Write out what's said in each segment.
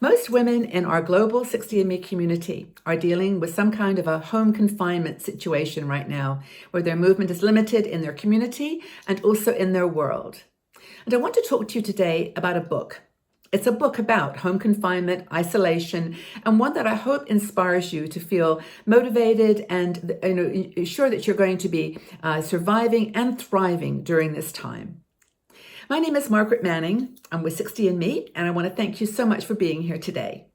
Most women in our global 60andMe community are dealing with some kind of a home confinement situation right now, where their movement is limited in their community and also in their world. And I want to talk to you today about a book. It's a book about home confinement, isolation, and one that I hope inspires you to feel motivated and sure that you're going to be surviving and thriving during this time. My name is Margaret Manning. I'm with 60andMe, and I want to thank you so much for being here today.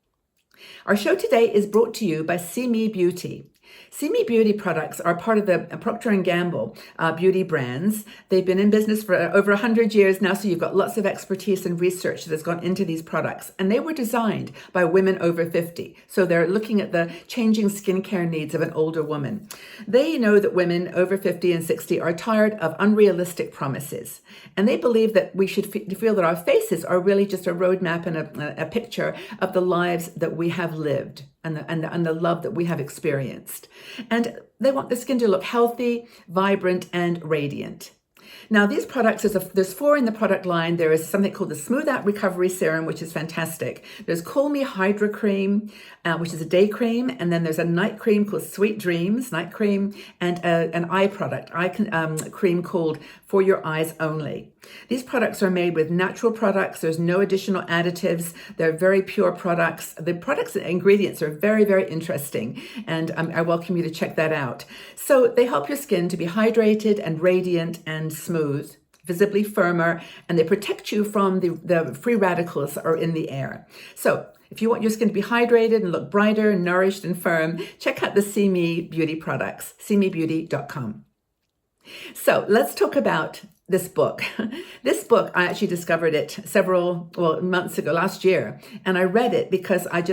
Our show today is brought to you by See Me Beauty. See Me Beauty products are part of the Procter & Gamble beauty brands. They've been in business for over 100 years now, so you've got lots of expertise and research that's gone into these products. And they were designed by women over 50. So they're looking at the changing skincare needs of an older woman. They know that women over 50 and 60 are tired of unrealistic promises. And they believe that we should feel that our faces are really just a roadmap and a picture of the lives that we have lived. And the love that we have experienced. And they want the skin to look healthy, vibrant, and radiant. Now, these products, there's 4 in the product line. There is something called the Smooth Out Recovery Serum, which is fantastic. There's Call Me Hydra Cream, which is a day cream. And then there's a night cream called Sweet Dreams Night Cream, and an eye product, cream called For Your Eyes Only. These products are made with natural products. There's no additional additives. They're very pure products. The products and ingredients are very, very interesting, and I welcome you to check that out. So they help your skin to be hydrated and radiant and smooth, visibly firmer, and they protect you from the free radicals that are in the air. So if you want your skin to be hydrated and look brighter, nourished, and firm, check out the See Me Beauty products, seemebeauty.com. So let's talk about this book. This book, I actually discovered it several months ago, last year, and I read it because I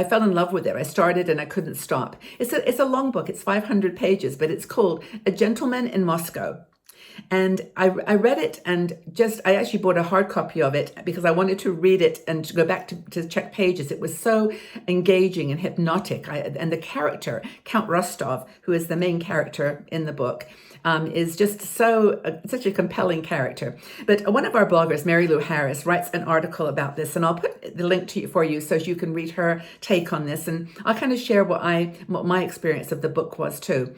fell in love with it. I started and I couldn't stop. It's a long book. It's 500 pages, but it's called A Gentleman in Moscow. And I read it and I actually bought a hard copy of it because I wanted to read it and to go back to check pages. It was so engaging and hypnotic. And the character, Count Rostov, who is the main character in the book, is just such a compelling character. But one of our bloggers, Mary Lou Harris, writes an article about this, and I'll put the link for you so you can read her take on this. And I'll kind of share what my experience of the book was too.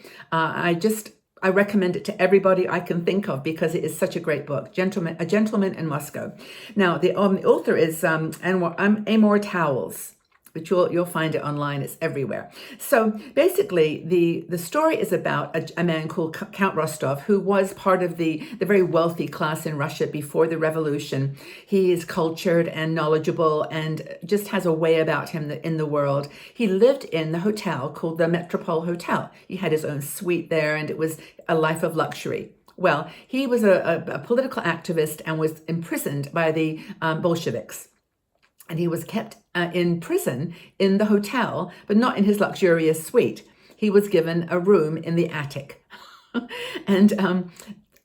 I recommend it to everybody I can think of because it is such a great book, A Gentleman in Moscow. Now, the author is Amor Towles, which you'll find it online. It's everywhere. So basically, the story is about a man called Count Rostov, who was part of the very wealthy class in Russia before the revolution. He is cultured and knowledgeable and just has a way about him in the world. He lived in the hotel called the Metropole Hotel. He had his own suite there, and it was a life of luxury. Well, he was a political activist and was imprisoned by the Bolsheviks. And he was kept in prison in the hotel, but not in his luxurious suite. He was given a room in the attic. And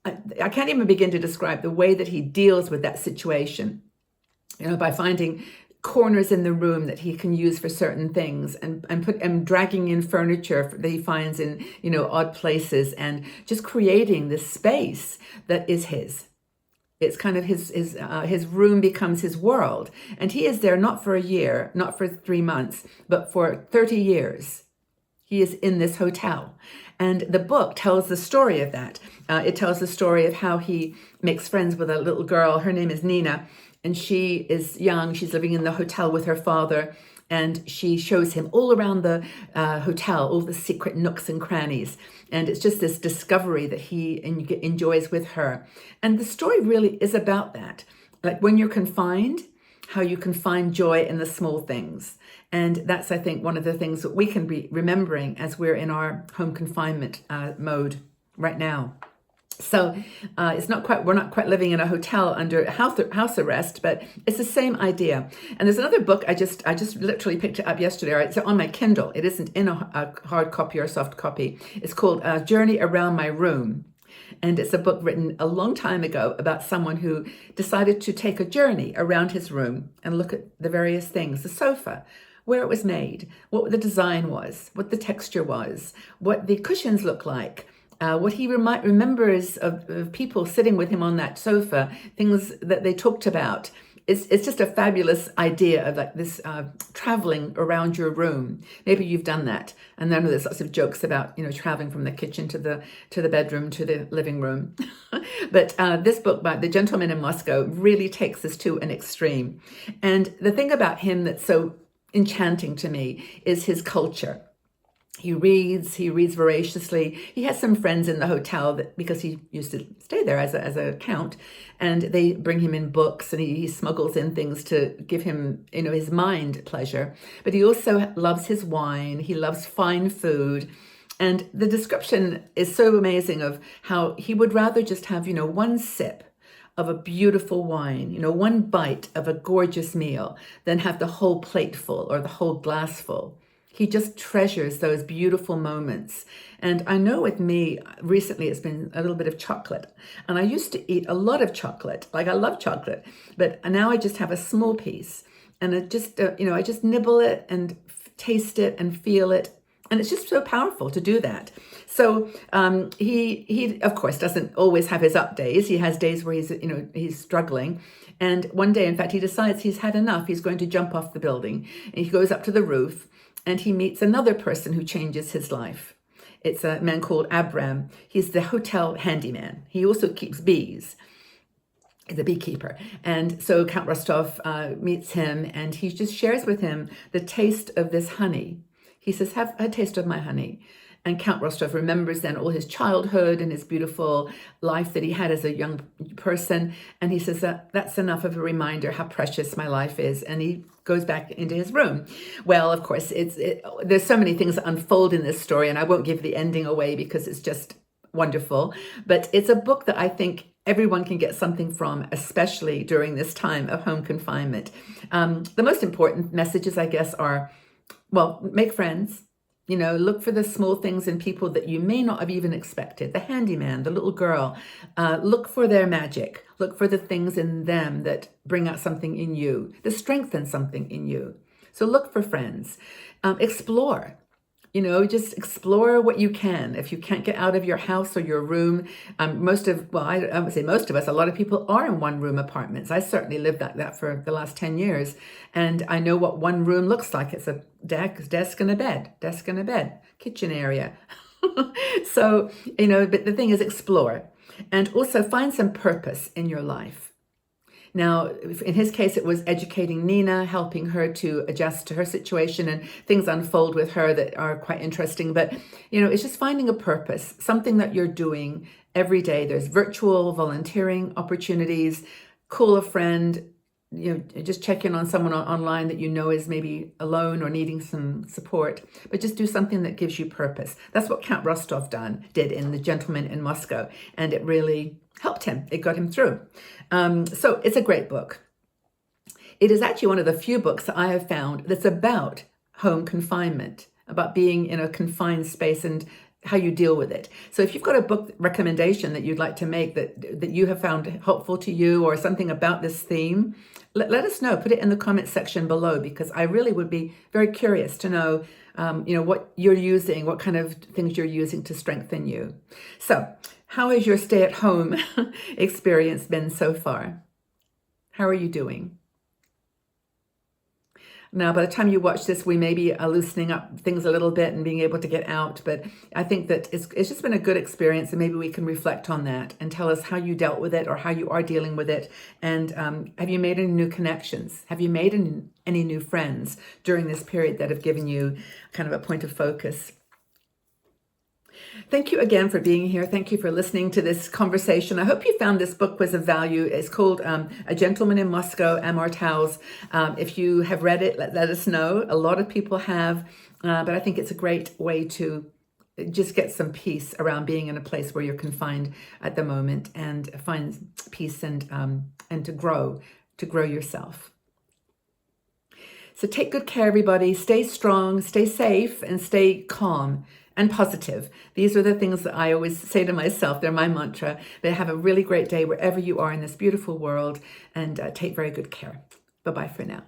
I can't even begin to describe the way that he deals with that situation, by finding corners in the room that he can use for certain things and dragging in furniture that he finds in, odd places, and just creating this space that is his. It's kind of his room becomes his world. And he is there not for a year, not for 3 months, but for 30 years. He is in this hotel. And the book tells the story of that. It tells the story of how he makes friends with a little girl. Her name is Nina. And she is young. She's living in the hotel with her father. And she shows him all around the hotel, all the secret nooks and crannies. And it's just this discovery that he enjoys with her. And the story really is about that. Like when you're confined, how you can find joy in the small things. And that's, I think, one of the things that we can be remembering as we're in our home confinement mode right now. So we're not quite living in a hotel under house arrest, but it's the same idea. And there's another book, I just literally picked it up yesterday. It's on my Kindle. It isn't in a hard copy or soft copy. It's called Journey Around My Room. And it's a book written a long time ago about someone who decided to take a journey around his room and look at the various things, the sofa, where it was made, what the design was, what the texture was, what the cushions look like, what he remembers of people sitting with him on that sofa, things that they talked about. it's just a fabulous idea of like this traveling around your room. Maybe you've done that, and then there's lots of jokes about traveling from the kitchen to the bedroom to the living room. But this book by The Gentleman in Moscow really takes this to an extreme. And the thing about him that's so enchanting to me is his culture. He reads voraciously. He has some friends in the hotel because he used to stay there as a count, and they bring him in books, and he smuggles in things to give him, his mind pleasure. But he also loves his wine. He loves fine food. And the description is so amazing of how he would rather just have, one sip of a beautiful wine, one bite of a gorgeous meal than have the whole plate full or the whole glass full. He just treasures those beautiful moments. And I know with me, recently it's been a little bit of chocolate. And I used to eat a lot of chocolate. Like, I love chocolate. But now I just have a small piece. And I just nibble it and taste it and feel it. And it's just so powerful to do that. So he of course doesn't always have his up days. He has days where he's struggling. And one day, in fact, he decides he's had enough. He's going to jump off the building. And he goes up to the roof. And he meets another person who changes his life. It's a man called Abram. He's the hotel handyman. He also keeps bees. He's a beekeeper. And so Count Rostov meets him, and he just shares with him the taste of this honey. He says, "Have a taste of my honey." And Count Rostov remembers then all his childhood and his beautiful life that he had as a young person. And he says that's enough of a reminder how precious my life is. And he goes back into his room. Well, of course, there's so many things that unfold in this story, and I won't give the ending away because it's just wonderful. But it's a book that I think everyone can get something from, especially during this time of home confinement. The most important messages, I guess, are, well, make friends. Look for the small things in people that you may not have even expected. The handyman, the little girl, look for their magic. Look for the things in them that bring out something in you, that strengthen something in you. So look for friends. Explore. Just explore what you can. If you can't get out of your house or your room, I would say most of us, a lot of people are in one-room apartments. I certainly lived that for the last 10 years. And I know what one room looks like. It's a desk and a bed, kitchen area. So, but the thing is, explore. And also find some purpose in your life. Now, in his case, it was educating Nina, helping her to adjust to her situation, and things unfold with her that are quite interesting. But, it's just finding a purpose, something that you're doing every day. There's virtual volunteering opportunities, call a friend, just check in on someone online that is maybe alone or needing some support, but just do something that gives you purpose. That's what Count Rostov did in The Gentleman in Moscow, and it really helped him. It got him through. So it's a great book. It is actually one of the few books that I have found that's about home confinement, about being in a confined space and how you deal with it. So if you've got a book recommendation that you'd like to make that you have found helpful to you, or something about this theme, let us know. Put it in the comment section below, because I really would be very curious to know, what you're using, what kind of things you're using to strengthen you. So how has your stay-at-home experience been so far? How are you doing? Now, by the time you watch this, we may be loosening up things a little bit and being able to get out. But I think that it's just been a good experience, and maybe we can reflect on that and tell us how you dealt with it or how you are dealing with it. And have you made any new connections? Have you made any new friends during this period that have given you kind of a point of focus? Thank you again for being here. Thank you for listening to this conversation. I hope you found this book was of value. It's called A Gentleman in Moscow, Amor Towles. If you have read it, let us know. A lot of people have, but I think it's a great way to just get some peace around being in a place where you're confined at the moment, and find peace and to grow yourself. So take good care, everybody. Stay strong, stay safe, and stay calm and positive. These are the things that I always say to myself. They're my mantra. But have a really great day wherever you are in this beautiful world, and take very good care. Bye-bye for now.